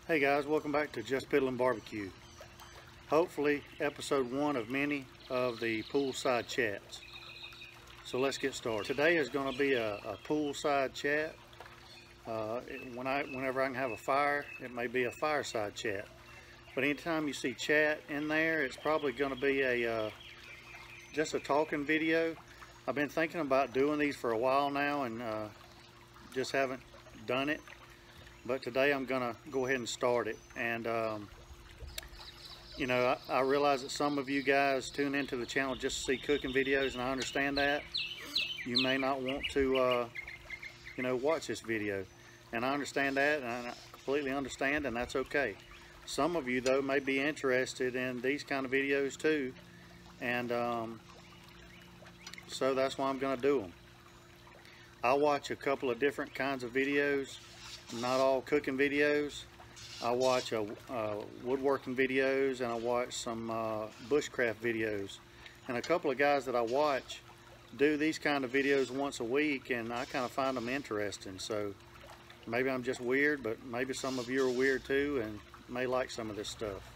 Hey guys, welcome back to Just Piddlin Barbecue. Hopefully episode 1 of many of the poolside chats. So let's get started. Today is going to be a poolside chat. Whenever I can have a fire, it may be a fireside chat. But anytime you see chat in there, it's probably going to be just a talking video. I've been thinking about doing these for a while now and just haven't done it. But today I'm gonna go ahead and start it. And you know, I realize that some of you guys tune into the channel just to see cooking videos, and I understand that. You may not want to you know, watch this video, and I understand that, and I completely understand, and that's okay. Some of you though may be interested in these kind of videos too, and so that's why I'm gonna do them. I watch a couple of different kinds of videos. Not all cooking videos. I watch woodworking videos, and I watch some bushcraft videos. And a couple of guys that I watch do these kind of videos once a week, and I kind of find them interesting. So maybe I'm just weird, but maybe some of you are weird too and may like some of this stuff.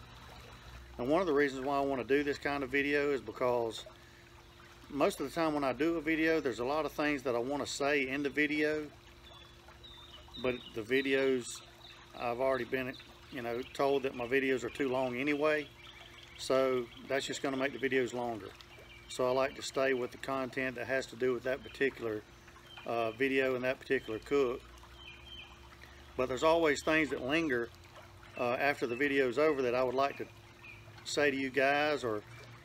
And one of the reasons why I want to do this kind of video is because most of the time when I do a video, there's a lot of things that I want to say in the video, but the videos, I've already been, you know, told that my videos are too long anyway, so that's just going to make the videos longer. So I like to stay with the content that has to do with that particular video and that particular cook. But there's always things that linger after the video's over that I would like to say to you guys, or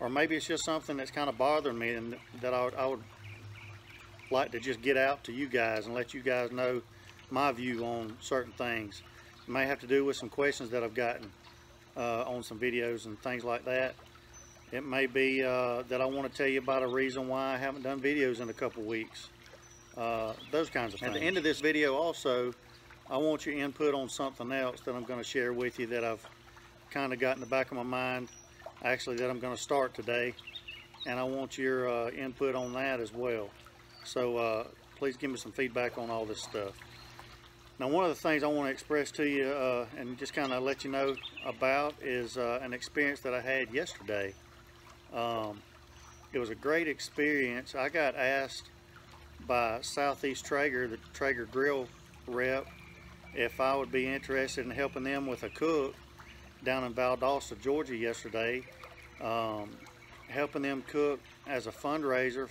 maybe it's just something that's kind of bothering me and that I would like to just get out to you guys and let you guys know my view on certain things. It may have to do with some questions that I've gotten on some videos and things like that. It may be that I want to tell you about a reason why I haven't done videos in a couple weeks. Those kinds of things. At the end of this video also, I want your input on something else that I'm going to share with you that I've kind of got in the back of my mind, actually, that I'm going to start today. And I want your input on that as well. So please give me some feedback on all this stuff. Now, one of the things I want to express to you and just kind of let you know about is an experience that I had yesterday. It was a great experience. I got asked by Southeast Traeger, the Traeger grill rep, if I would be interested in helping them with a cook down in Valdosta, Georgia yesterday, helping them cook as a fundraiser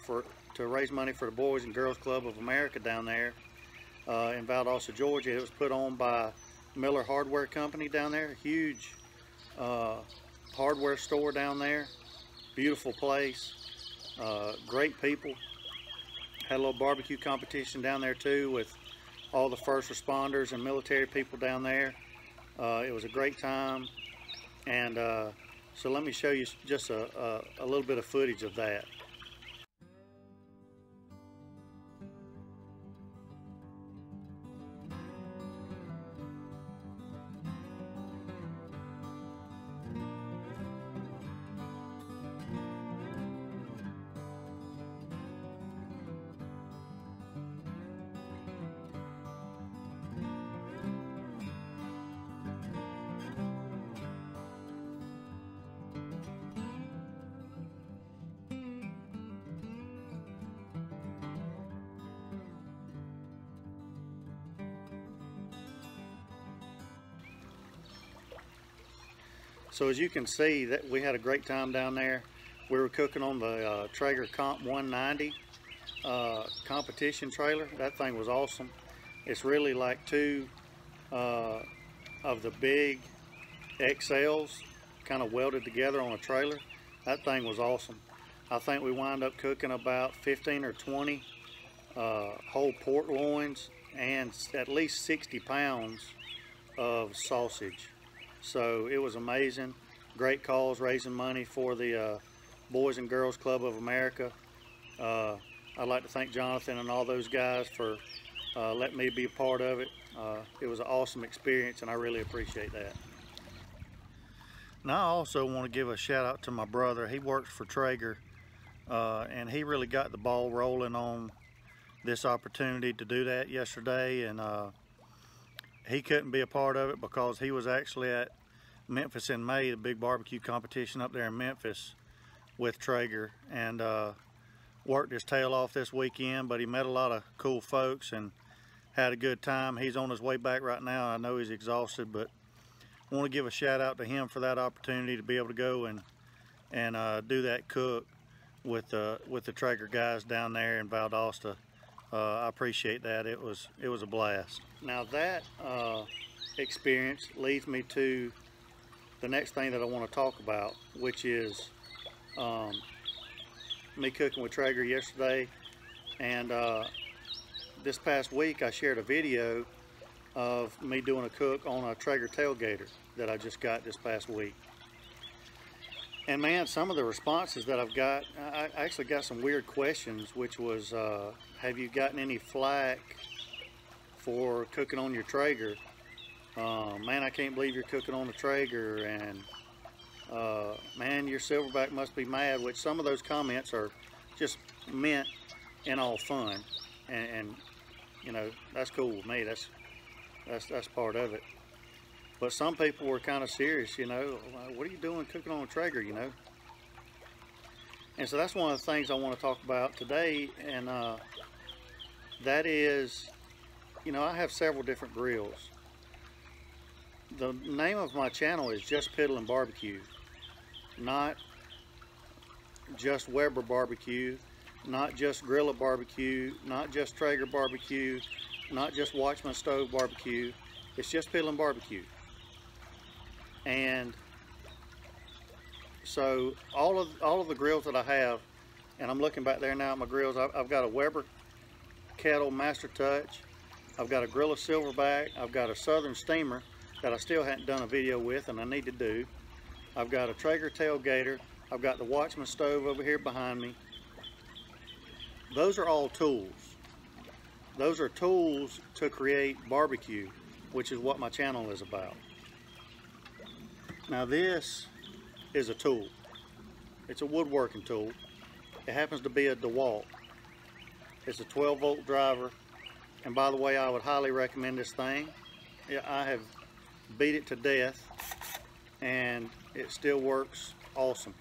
to raise money for the Boys and Girls Club of America down there. In Valdosta, Georgia. It was put on by Miller Hardware Company down there. Huge hardware store down there. Beautiful place. Great people. Had a little barbecue competition down there too with all the first responders and military people down there. It was a great time. And so let me show you just a little bit of footage of that. So as you can see, that we had a great time down there. We were cooking on the Traeger Comp 190 competition trailer. That thing was awesome. It's really like two of the big XLs kind of welded together on a trailer. That thing was awesome. I think we wound up cooking about 15 or 20 whole pork loins and at least 60 pounds of sausage. So it was amazing. Great cause, raising money for the Boys and Girls Club of America. I'd like to thank Jonathan and all those guys for letting me be a part of it. It was an awesome experience, and I really appreciate that. Now I also want to give a shout out to my brother. He works for Traeger, and he really got the ball rolling on this opportunity to do that yesterday, and he couldn't be a part of it because he was actually at Memphis in May, the big barbecue competition up there in Memphis with Traeger, and worked his tail off this weekend, but he met a lot of cool folks and had a good time. He's on his way back right now. I know he's exhausted, but I want to give a shout out to him for that opportunity to be able to go and do that cook with the Traeger guys down there in Valdosta. I appreciate that. It was a blast. Now that experience leads me to the next thing that I want to talk about, which is me cooking with Traeger yesterday, and this past week I shared a video of me doing a cook on a Traeger tailgater that I just got this past week. And man, some of the responses that I've got, I actually got some weird questions, which was, have you gotten any flack for cooking on your Traeger? Man, I can't believe you're cooking on a Traeger, and man, your Silverbac must be mad, which some of those comments are just meant in all fun, and you know, that's cool with me. That's part of it. But some people were kind of serious, you know, what are you doing cooking on a Traeger, you know? And so that's one of the things I want to talk about today, and that is, you know, I have several different grills. The name of my channel is just Piddlin Barbecue, not just Weber Barbecue, not just Grilla Barbecue, not just Traeger Barbecue, not just Watchman Stove Barbecue. It's just Piddlin Barbecue. And so all of the grills that I have, and I'm looking back there now at my grills, I've got a Weber Kettle Master Touch, I've got a Grilla Silverbac, I've got a Southern Steamer that I still hadn't done a video with and I need to do. I've got a Traeger tailgater, I've got the Watchman stove over here behind me. Those are all tools. Those are tools to create barbecue, which is what my channel is about. Now this is a tool. It's a woodworking tool. It happens to be a DeWalt. It's a 12-volt driver, and by the way, I would highly recommend this thing. Yeah, I have beat it to death and it still works awesome.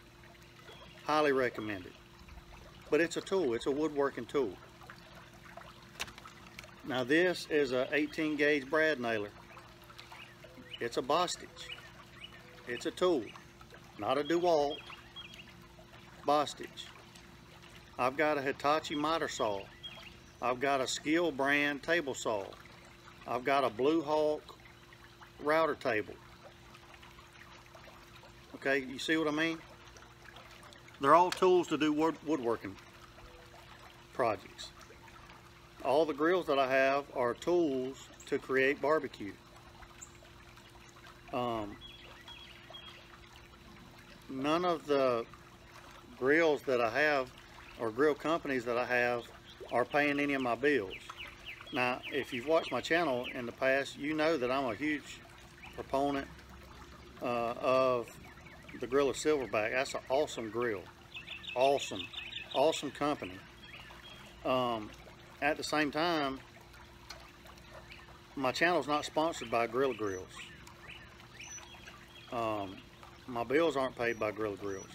Highly recommend it. But it's a tool. It's a woodworking tool. Now this is a 18 gauge brad nailer. It's a Bostitch. It's a tool, not a DeWalt. Bostitch. I've got a Hitachi miter saw. I've got a Skill brand table saw. I've got a Blue Hawk router table. Okay, you see what I mean? They're all tools to do woodworking projects. All the grills that I have are tools to create barbecue. None of the grills that I have, or grill companies that I have, are paying any of my bills. Now, if you've watched my channel in the past, you know that I'm a huge proponent of the Grilla Silverbac. That's an awesome grill. Awesome company. At the same time, my channel's not sponsored by Grilla Grills. My bills aren't paid by Grilla Grills.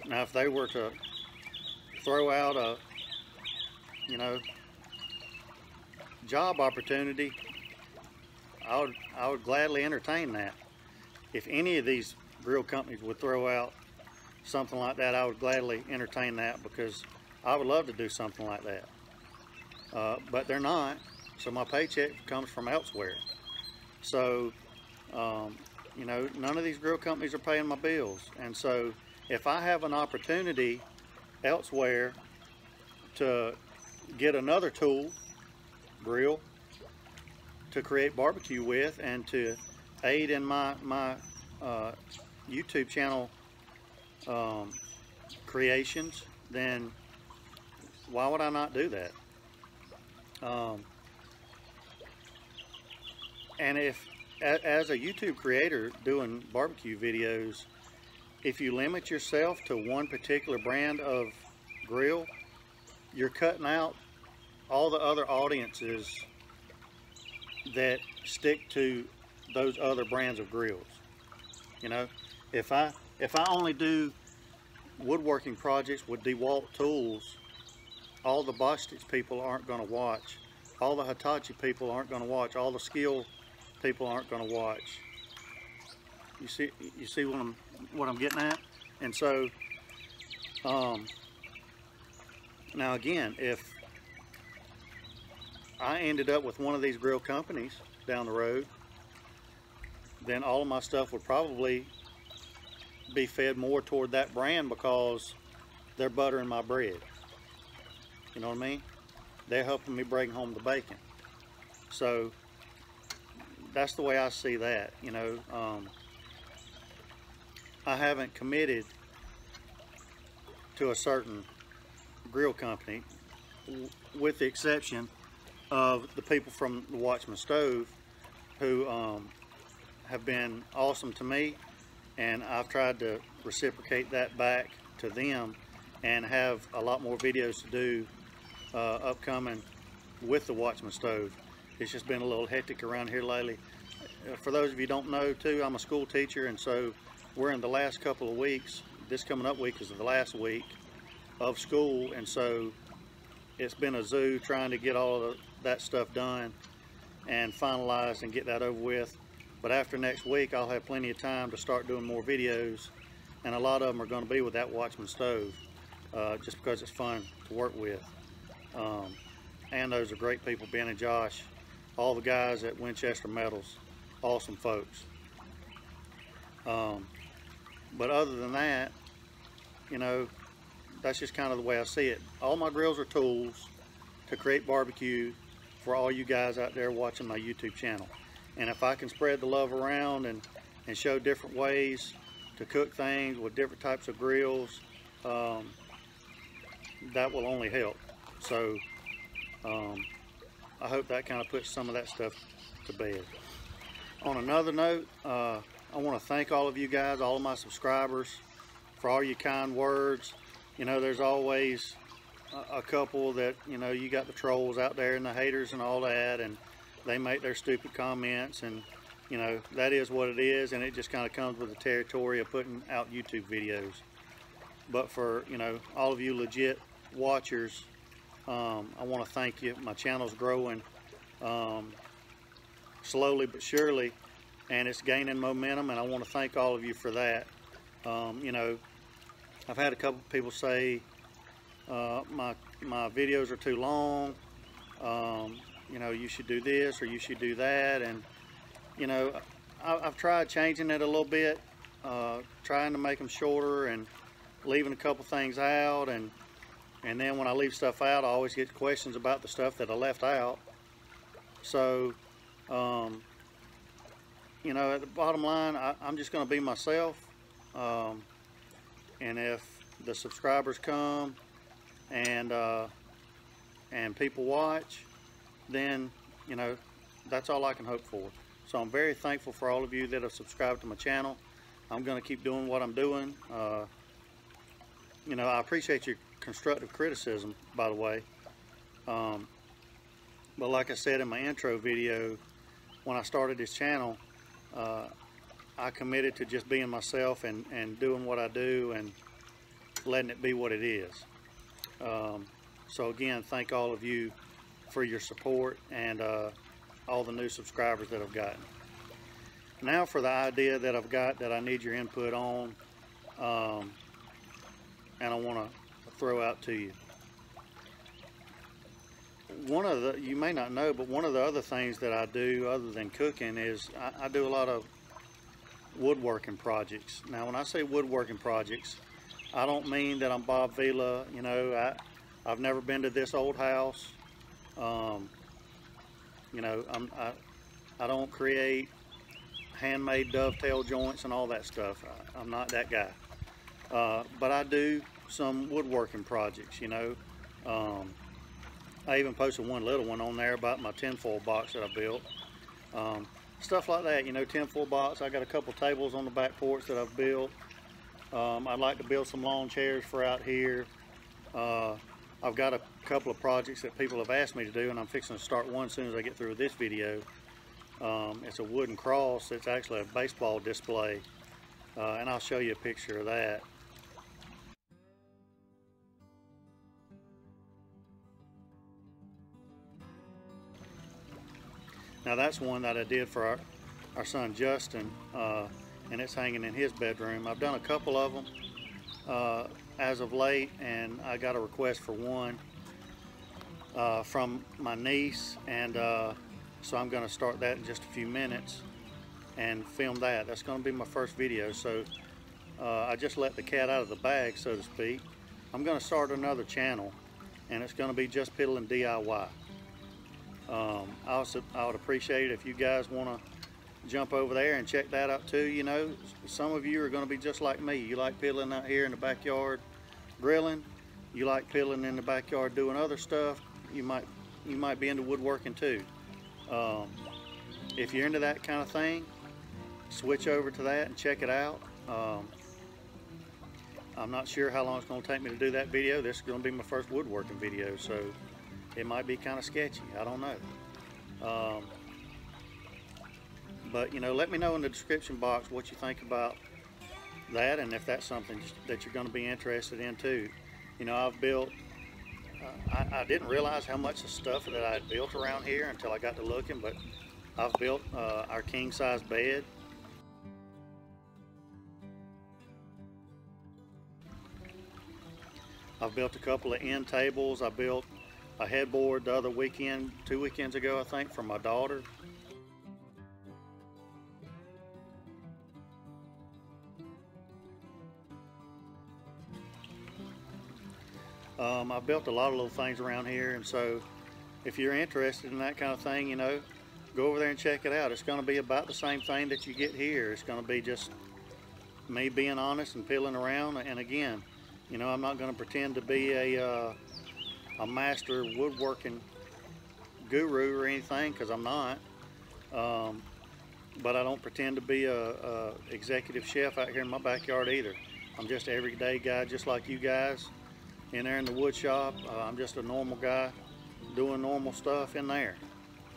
Now, if they were to throw out a, you know, job opportunity, I would gladly entertain that. If any of these grill companies would throw out something like that, I would gladly entertain that, because I would love to do something like that. But they're not, so my paycheck comes from elsewhere. So, you know, none of these grill companies are paying my bills. And so if I have an opportunity elsewhere to get another tool, grill, to create barbecue with and to aid in my YouTube channel creations, then why would I not do that? And if, as a YouTube creator doing barbecue videos, if you limit yourself to one particular brand of grill, you're cutting out all the other audiences that stick to those other brands of grills. You know, if I only do woodworking projects with DeWalt tools, all the Bostitch people aren't going to watch, all the Hitachi people aren't going to watch, all the Skill people aren't going to watch. You see what I'm getting at? And so now again, if I ended up with one of these grill companies down the road, then all of my stuff would probably be fed more toward that brand because they're buttering my bread. You know what I mean? They're helping me bring home the bacon. So that's the way I see that. You know, I haven't committed to a certain grill company, with the exception of the people from the Watchman Stove, who have been awesome to me, and I've tried to reciprocate that back to them and have a lot more videos to do upcoming with the Watchman Stove. It's just been a little hectic around here lately. For those of you who don't know too, I'm a school teacher, and so we're in the last couple of weeks. This coming up week is the last week of school, and so it's been a zoo trying to get all of that stuff done and finalized and get that over with. But after next week, I'll have plenty of time to start doing more videos, and a lot of them are going to be with that Watchman Stove, just because it's fun to work with. And those are great people, Ben and Josh, all the guys at Winchester Metals, awesome folks. But other than that, you know, that's just kind of the way I see it. All my grills are tools to create barbecue for all you guys out there watching my YouTube channel. And if I can spread the love around and show different ways to cook things with different types of grills, that will only help. So I hope that kind of puts some of that stuff to bed. On another note, I want to thank all of you guys, all of my subscribers, for all your kind words. You know, there's always a couple that, you know, you got the trolls out there and the haters and all that, and they make their stupid comments, and you know, that is what it is, and it just kind of comes with the territory of putting out YouTube videos. But for, you know, all of you legit watchers, I want to thank you. My channel's growing slowly but surely, and it's gaining momentum, and I want to thank all of you for that. You know, I've had a couple people say my videos are too long, you know, you should do this or you should do that, and you know, I've tried changing it a little bit, trying to make them shorter and leaving a couple things out, and then when I leave stuff out, I always get questions about the stuff that I left out. So you know, at the bottom line, I'm just going to be myself, and if the subscribers come and people watch, then, you know, that's all I can hope for. So I'm very thankful for all of you that have subscribed to my channel. I'm going to keep doing what I'm doing. You know, I appreciate your constructive criticism, by the way. But like I said in my intro video, when I started this channel, I committed to just being myself and doing what I do and letting it be what it is. So again, thank all of you for your support and all the new subscribers that I've gotten. Now for the idea that I've got that I need your input on, and I want to throw out to you. One of the, you may not know, but one of the other things that I do other than cooking is I do a lot of woodworking projects. Now when I say woodworking projects, I don't mean that I'm Bob Vila. You know, I've never been to this old house. You know, I don't create handmade dovetail joints and all that stuff. I'm not that guy. But I do some woodworking projects, you know. I even posted one little one on there about my tinfoil box that I built. Stuff like that, you know, tinfoil box. I got a couple tables on the back porch that I've built. I'd like to build some lawn chairs for out here. I've got a couple of projects that people have asked me to do, and I'm fixing to start one as soon as I get through with this video. It's a wooden cross. It's actually a baseball display, and I'll show you a picture of that. Now that's one that I did for our son Justin, and it's hanging in his bedroom. I've done a couple of them as of late, and I got a request for one from my niece, and so I'm going to start that in just a few minutes and film that. That's going to be my first video, so I just let the cat out of the bag, so to speak. I'm going to start another channel, and it's going to be just Piddlin DIY. I would appreciate it if you guys want to jump over there and check that out too. You know, some of you are going to be just like me. You like piddling out here in the backyard grilling. You like piddling in the backyard doing other stuff. You might be into woodworking too. If you're into that kind of thing, switch over to that and check it out. I'm not sure how long it's going to take me to do that video. This is going to be my first woodworking video, so it might be kind of sketchy. I don't know. But you know, let me know in the description box what you think about that, and if that's something that you're going to be interested in too. You know, I've built, I didn't realize how much of stuff that I had built around here until I got to looking, but I've built our king size bed. I've built a couple of end tables. I built a headboard the other weekend, 2 weekends ago I think, for my daughter. I've built a lot of little things around here, and so if you're interested in that kind of thing, you know, go over there and check it out. It's going to be about the same thing that you get here. It's going to be just me being honest and piddling around. And again, you know, I'm not going to pretend to be a master woodworking guru or anything, because I'm not. But I don't pretend to be a executive chef out here in my backyard either. I'm just an everyday guy, just like you guys in there in the wood shop. I'm just a normal guy doing normal stuff in there.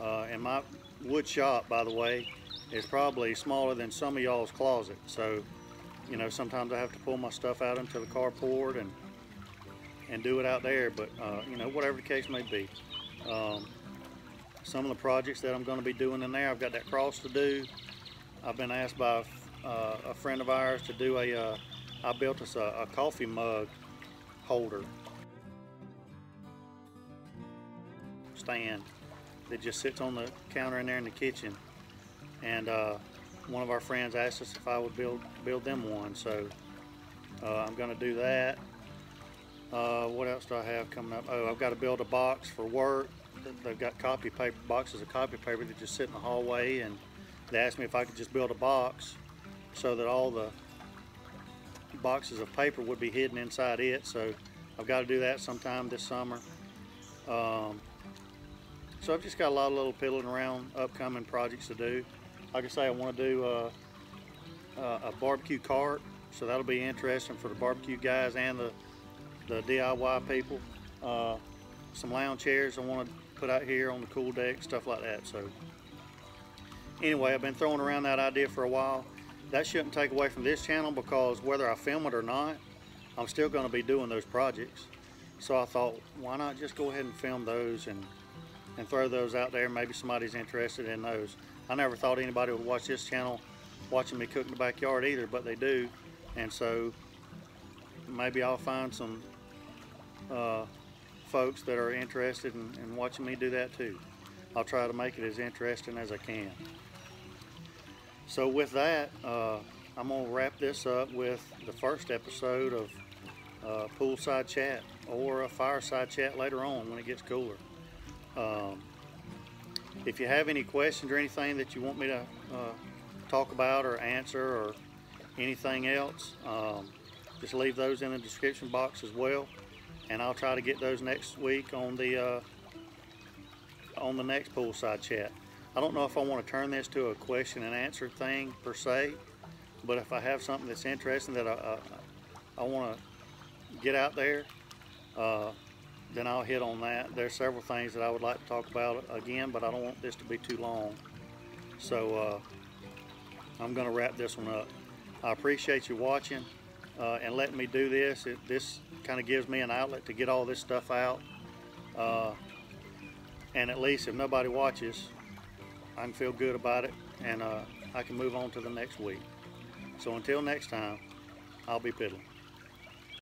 And my wood shop, by the way, is probably smaller than some of y'all's closet. So, you know, sometimes I have to pull my stuff out into the carport and do it out there. But, you know, whatever the case may be. Some of the projects that I'm going to be doing in there, I've got that cross to do. I've been asked by a friend of ours to do I built us a coffee mug holder stand that just sits on the counter in there in the kitchen, and one of our friends asked us if I would build them one, so I'm going to do that. What else do I have coming up? Oh, I've got to build a box for work. They've got copy paper, boxes of copy paper that just sit in the hallway, and they asked me if I could just build a box so that all the boxes of paper would be hidden inside it. So I've got to do that sometime this summer. So I've just got a lot of little piddling around upcoming projects to do. Like I say, I want to do a barbecue cart, so that'll be interesting for the barbecue guys and the DIY people. Some lounge chairs I want to put out here on the cool deck, stuff like that. So anyway, I've been throwing around that idea for a while. That shouldn't take away from this channel, because whether I film it or not, I'm still going to be doing those projects. So I thought, why not just go ahead and film those and throw those out there. Maybe somebody's interested in those. I never thought anybody would watch this channel watching me cook in the backyard either, but they do. And so maybe I'll find some folks that are interested in watching me do that too. I'll try to make it as interesting as I can. So with that, I'm going to wrap this up with the first episode of Poolside Chat, or a fireside chat later on when it gets cooler. If you have any questions or anything that you want me to talk about or answer, or anything else, just leave those in the description box as well, and I'll try to get those next week on the next Poolside Chat. I don't know if I want to turn this to a question and answer thing per se, but if I have something that's interesting that I want to get out there, then I'll hit on that. There's several things that I would like to talk about again, but I don't want this to be too long. So I'm going to wrap this one up. I appreciate you watching and letting me do this. This kind of gives me an outlet to get all this stuff out. And at least if nobody watches, I can feel good about it, and I can move on to the next week. So until next time, I'll be piddling.